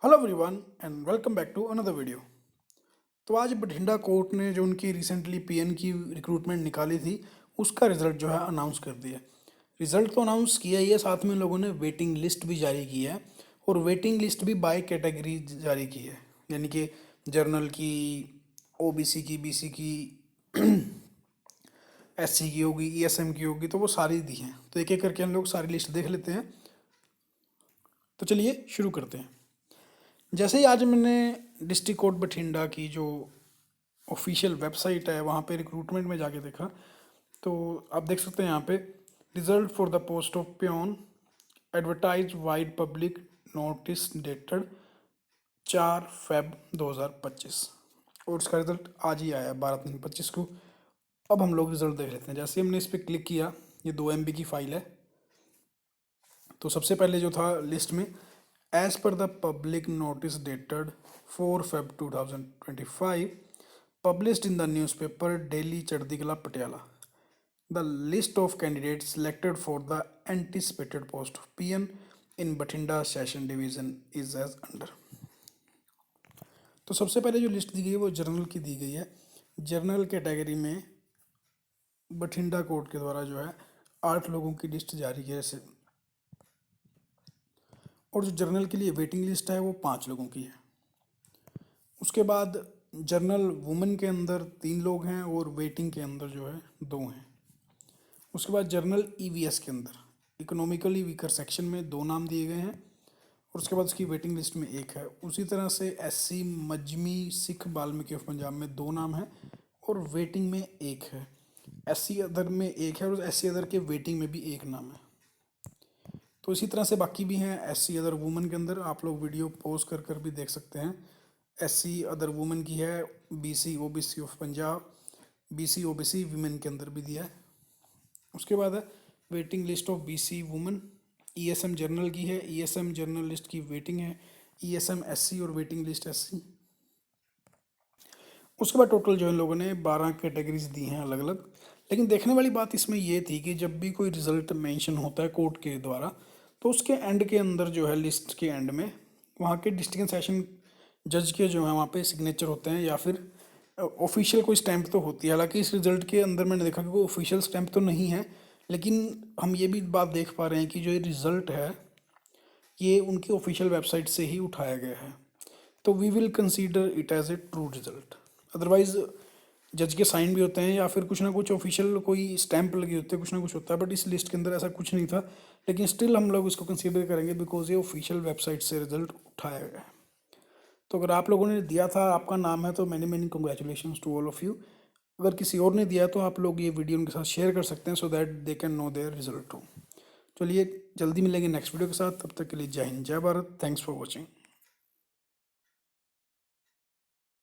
Hello everyone and welcome back to another video. तो आज Bathinda court ने जो उनकी रिसेंटली पीएन की रिक्रूटमेंट निकाली थी उसका रिजल्ट जो है अनाउंस कर दिया। रिजल्ट तो अनाउंस किया ही है, साथ में लोगों ने वेटिंग लिस्ट भी जारी की है और वेटिंग लिस्ट भी बाय कैटेगरी जारी की है, यानी कि जर्नल की, ओबीसी की, बीसी की, एससी की होगी, ईएसएम की होगी, तो वो सारी दी हैं। तो एक एक करके हम लोग सारी लिस्ट देख लेते हैं। तो चलिए शुरू करते हैं। जैसे ही आज मैंने डिस्ट्रिक्ट कोर्ट बठिंडा की जो ऑफिशियल वेबसाइट है वहाँ पे रिक्रूटमेंट में जाके देखा, तो आप देख सकते हैं यहाँ पे result for the post of peon advertise wide public notice dated 4 Feb 2025 और उसका रिजल्ट आज ही आया 12/3/25 को। अब हम लोग रिजल्ट देख लेते हैं। जैसे हमने इस पर क्लिक किया, ये 2 MB की फाइल है। तो सबसे पहले जो था लिस्ट में, as per the public notice dated 4 Feb 2025 published in the newspaper Daily Chardikala Patiala, the list of candidates selected for the anticipated post of PN in Bathinda Session Division is as under। तो सबसे पहले जो list दी गई है वो journal की दी गई है। जर्नल कैटेगरी में बठिंडा कोर्ट के द्वारा जो है 8 लोगों की लिस्ट जारी की है जैसे, और जो जर्नल के लिए वेटिंग लिस्ट है वो 5 लोगों की है। उसके बाद जर्नल वुमेन के अंदर 3 लोग हैं और वेटिंग के अंदर जो है 2 हैं। उसके बाद जर्नल ईवीएस के अंदर इकोनॉमिकली वीकर सेक्शन में 2 नाम दिए गए हैं और उसके बाद उसकी वेटिंग लिस्ट में 1 है। उसी तरह से एससी मजमी सिख बाल्मीकि ऑफ पंजाब में 2 नाम है और वेटिंग में 1 है। एससी अदर में 1 है और एससी अदर के वेटिंग में भी 1 नाम है। तो इसी तरह से बाकी भी हैं। एससी अदर वुमेन के अंदर आप लोग वीडियो पॉज कर कर भी देख सकते हैं। एससी अदर वुमेन की है, BC OBC of Punjab, BC OBC women के अंदर भी दिया है। उसके बाद है waiting list of BC women. ESM journal की है, ईएसएम जर्नल लिस्ट की वेटिंग है, ईएसएम एससी और वेटिंग लिस्ट एससी। उसके बाद टोटल जो इन लोगों ने 12 कैटेगरीज दी हैं अलग अलग। लेकिन देखने वाली बात इसमें ये थी कि जब भी कोई रिजल्ट मेंशन होता है कोर्ट के द्वारा, तो उसके एंड के अंदर जो है, लिस्ट के एंड में, वहाँ के डिस्ट्रिक्ट सेशन जज के जो है वहाँ पे सिग्नेचर होते हैं या फिर ऑफिशियल कोई स्टैंप तो होती है। हालांकि इस रिजल्ट के अंदर मैंने देखा कि कोई ऑफिशियल स्टैंप तो नहीं है, लेकिन हम ये भी बात देख पा रहे हैं कि जो ये रिजल्ट है ये उनकी ऑफिशियल वेबसाइट से ही उठाया गया है। तो we will consider it as a true result. Otherwise जज के साइन भी होते हैं या फिर कुछ ना कुछ ऑफिशियल कोई स्टैंप लगी होती है, कुछ ना कुछ होता है, बट इस लिस्ट के अंदर ऐसा कुछ नहीं था। लेकिन स्टिल हम लोग इसको कंसीडर करेंगे बिकॉज ये ऑफिशियल वेबसाइट से रिजल्ट उठाया गया है। तो अगर आप लोगों ने दिया था, आपका नाम है, तो many many congratulation to all of you. अगर किसी और ने दिया तो आप लोग ये वीडियो उनके साथ शेयर कर सकते हैं so that they can know their result too. चलिए जल्दी मिलेंगे नेक्स्ट वीडियो के साथ, तब तक के लिए जय हिंद जय भारत। Thanks for watching.